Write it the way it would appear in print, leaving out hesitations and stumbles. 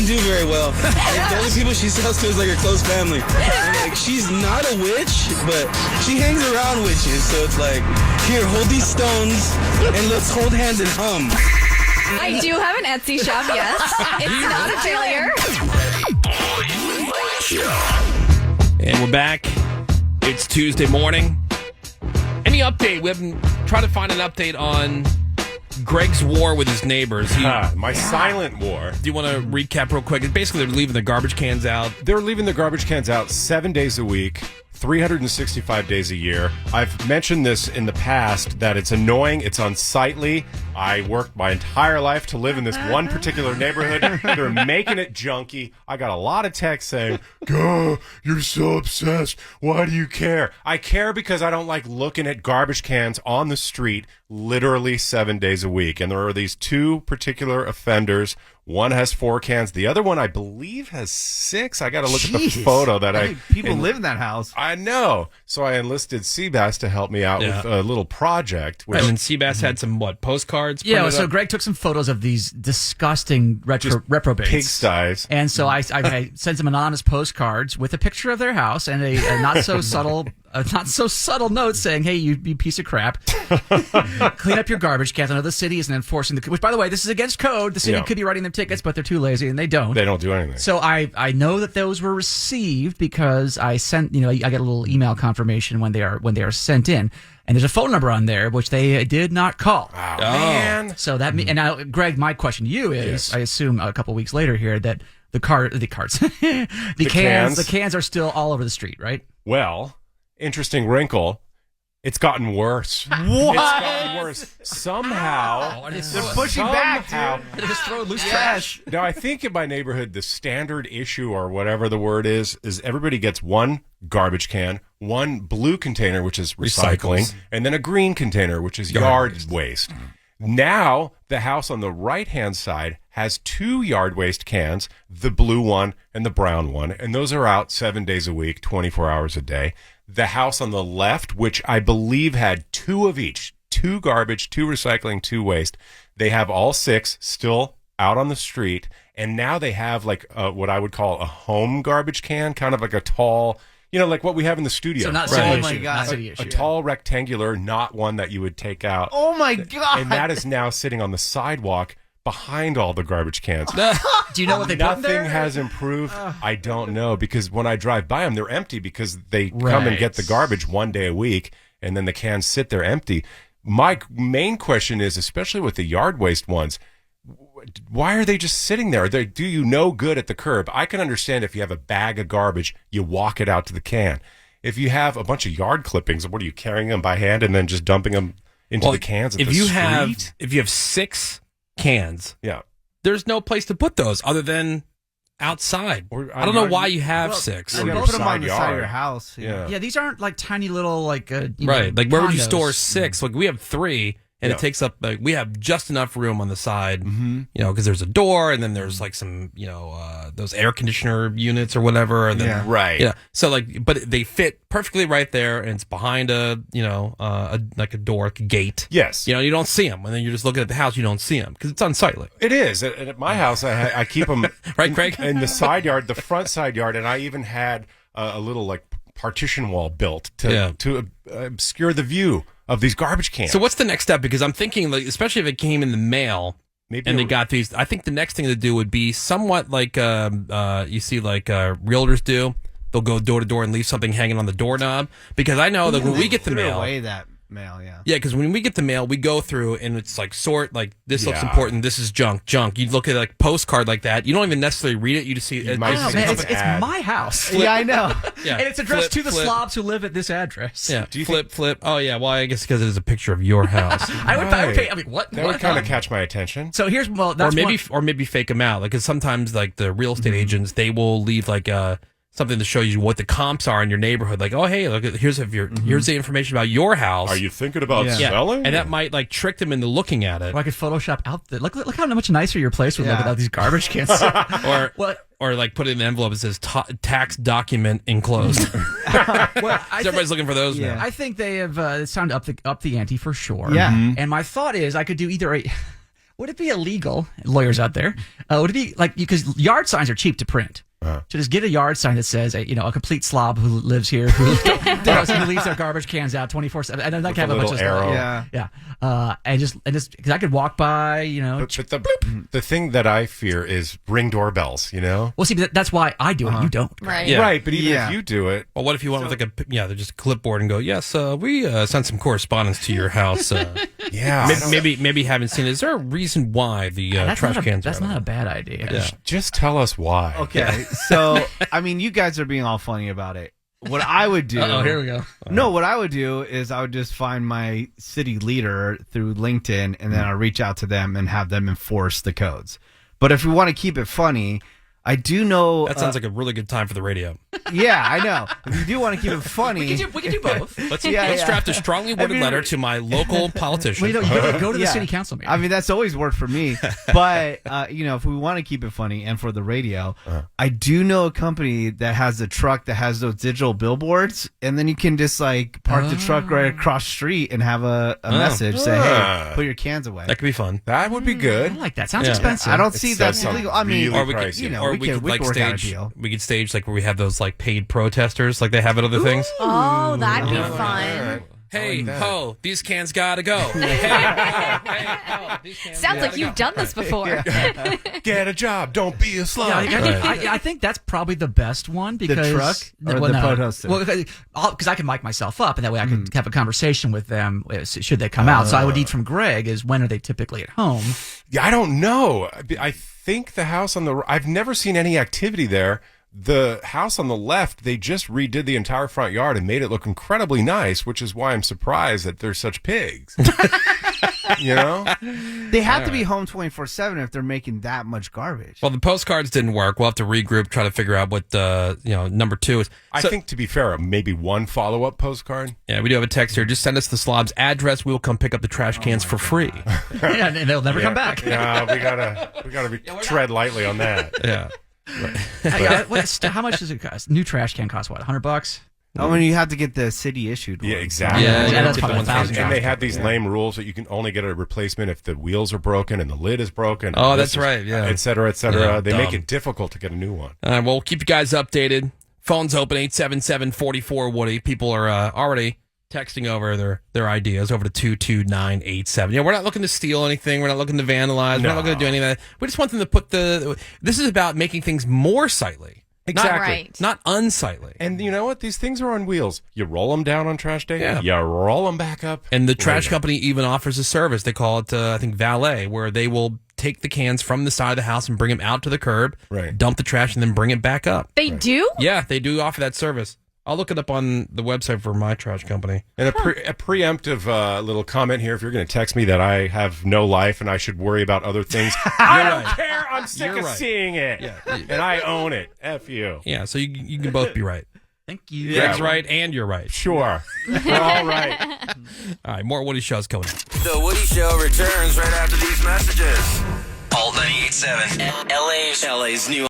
doesn't do very well. Like, the only people she sells to is like her close family. And, like, she's not a witch, but she hangs around witches. So it's like, here, hold these stones and let's hold hands and hum. I do have an Etsy shop, yes. It's not a failure. And we're back. It's Tuesday morning. Any update? We haven't tried to find an update on Greg's war with his neighbors. My silent war. Do you want to recap real quick? Basically, they're leaving the garbage cans out. They're leaving the garbage cans out 7 days a week, 365 days a year. I've mentioned this in the past that it's annoying, it's unsightly. I worked my entire life to live in this one particular neighborhood. They're making it junky. I got a lot of texts saying, "Go, you're so obsessed. Why do you care?" I care because I don't like looking at garbage cans on the street literally 7 days a week. And there are these two particular offenders. One has 4 cans. The other one, I believe, has 6. I got to look at the photo that people live in that house. I know. So I enlisted Seabass to help me out with a little project. And then Seabass had some, postcards? Yeah, so Greg took some photos of these disgusting reprobates. Pigsties. And so I sent some anonymous postcards with a picture of their house and a not so subtle note saying, "Hey, you piece of crap. Clean up your garbage cans." I know the city isn't enforcing which, by the way, this is against code. The city could be writing them tickets, but they're too lazy and they don't. They don't do anything. So I know that those were received because I sent, I get a little email confirmation when they are sent in. And there's a phone number on there, which they did not call. Oh, man. So that and now, Greg, my question to you is, I assume a couple weeks later here that the cans are still all over the street, right? Well, interesting wrinkle. It's gotten worse. What? It's gotten worse. Somehow. They're pushing back, dude. They're just throwing loose trash. Now, I think in my neighborhood, the standard issue, or whatever the word is everybody gets one garbage can, one blue container, which is recycling, and then a green container, which is yard waste. Now, the house on the right-hand side has 2 yard waste cans, the blue one and the brown one, and those are out 7 days a week, 24 hours a day. The house on the left, which I believe had 2 of each, 2 garbage, 2 recycling, 2 waste, they have all 6 still out on the street, and now they have like what I would call a home garbage can, kind of like a tall, like what we have in the studio. So not city issue. Not city issue. A tall rectangular, not one that you would take out. Oh, my God. And that is now sitting on the sidewalk behind all the garbage cans. Do you know what they put in there? Nothing has improved. I don't know, because when I drive by them, they're empty because they come and get the garbage 1 day a week, and then the cans sit there empty. My main question is, especially with the yard waste ones, why are they just sitting there? They do you no good at the curb. I can understand if you have a bag of garbage, you walk it out to the can. If you have a bunch of yard clippings, what are you, carrying them by hand and then just dumping them into the cans at the street? If you have 6 cans, yeah, there's no place to put those other than outside. I don't know why you have 6. You put them on the side of your house. Yeah, these aren't like tiny little right. Like where would you store 6? Like we have 3. And it takes up, we have just enough room on the side, because there's a door, and then there's like some, those air conditioner units or whatever. And then, right. So but they fit perfectly right there, and it's behind a door, like a gate. Yes. You don't see them. And then you're just looking at the house, you don't see them because it's unsightly. It is. And at my house, I keep them right, Craig? In the side yard, the front side yard, and I even had a little partition wall built to obscure the view of these garbage cans. So what's the next step? Because I'm thinking, especially if it came in the mail, they got these, I think the next thing to do would be somewhat like you see realtors do. They'll go door to door and leave something hanging on the doorknob. Because I know that when we get the mail, away that mail, yeah, because when we get the mail, we go through and it's this looks important, this is junk. You look at a postcard like that, you don't even necessarily read it, you just see it. It's my house. Yeah, I know. And it's addressed to the slobs who live at this address. Yeah. Do you flip? Oh yeah. Well, I guess because it is a picture of your house. I would pay. What? That would kind of catch my attention. So here's or maybe fake them out, because sometimes the real estate agents, they will leave something to show you what the comps are in your neighborhood. Like, oh, hey, look, here's the information about your house. Are you thinking about selling? And that might trick them into looking at it. Or I could Photoshop out look how much nicer your place would look without these garbage cans. or put it in an envelope that says tax document enclosed. Everybody's looking for those now. I think they have it's time to up the ante for sure. Yeah. And my thought is I could do either would it be illegal, lawyers out there, would it be like, because yard signs are cheap to print. To just get a yard sign that says, a complete slob who lives here, who leaves their garbage cans out 24/7, and then I can have a bunch of arrow. stuff. And just because I could walk by, But the thing that I fear is ring doorbells. Well, see, that's why I do it. You don't. Right. Yeah. Right, but even if you do it, Well, what if you went with they're just a clipboard and go, yes, we sent some correspondence to your house. Maybe you haven't seen it. Is there a reason why the trash cans That's are not a bad idea. Yeah. just tell us why. Okay, so I mean, you guys are being all funny about it. What I would do. Oh, here we go. No, what I would do is I would just find my city leader through LinkedIn, and then I'll reach out to them and have them enforce the codes. But if we want to keep it funny, I do know. That sounds like a really good time for the radio. Yeah, I know. If you do want to keep it funny, We can do both. Let's draft a strongly worded letter to my local politician. You go to the city council meeting. I mean, that's always worked for me. But, if we want to keep it funny and for the radio, I do know a company that has a truck that has those digital billboards. And then you can just park the truck right across the street and have a message say, hey, put your cans away. That could be fun. That would be good. I like that. Sounds expensive. I don't see that's sounds illegal. I mean, really Or we could, pricey. we could work out a deal. we could stage where we have those paid protesters like they have at other things. Oh, that'd be fun. Hey, ho, these cans gotta go. Hey, these cans Sounds like you've done this before. Get a job. Don't be a slob. I think that's probably the best one because truck or the protester? Well, because I can mic myself up, and that way I can have a conversation with them should they come out. So I would need from Greg is when are they typically at home? Yeah, I don't know. I think the house on I've never seen any activity there. The house on the left, they just redid the entire front yard and made it look incredibly nice, which is why I'm surprised that there's such pigs. They have to be home 24/7 if they're making that much garbage. Well, the postcards didn't work. We'll have to regroup, try to figure out what number 2 is. I think, to be fair, maybe one follow-up postcard. Yeah, we do have a text here. Just send us the slob's address. We will come pick up the trash cans for free. Yeah, and they'll never come back. Yeah, we gotta tread lightly on that. Yeah. How much does it cost? New trash can cost what? $100? I mean, you have to get the city issued one. Yeah, exactly. Yeah, that's get probably the ones $1,000. And they have these lame rules that you can only get a replacement if the wheels are broken and the lid is broken. Oh, that's right. Yeah. Et cetera, et cetera. Yeah, they make dumb. it difficult to get a new one. Well, we'll keep you guys updated. Phone's open, 877-44-Woody. People are already texting over their ideas over to 22987. Yeah, we're not looking to steal anything. We're not looking to vandalize. We're not looking to do any of that. We just want them to put this is about making things more sightly. Exactly. Right. Not unsightly. And you know what? These things are on wheels. You roll them down on trash day. Yeah. You roll them back up. And the trash later. company even offers a service. They call it, I think, valet, where they will take the cans from the side of the house and bring them out to the curb, Right. dump the trash, and then bring it back up. They do? Yeah, they do offer that service. I'll look it up on the website for my trash company. And a preemptive little comment here. If you're going to text me that I have no life and I should worry about other things, I don't care. I'm sick You're of right. seeing it. Yeah. And I own it. F you. Yeah, so you can both be right. Thank you. Yeah. Greg's right and you're right. Sure. We're all right. All right, more Woody Show's coming up. The Woody Show returns right after these messages. Alt 98.7, LA's new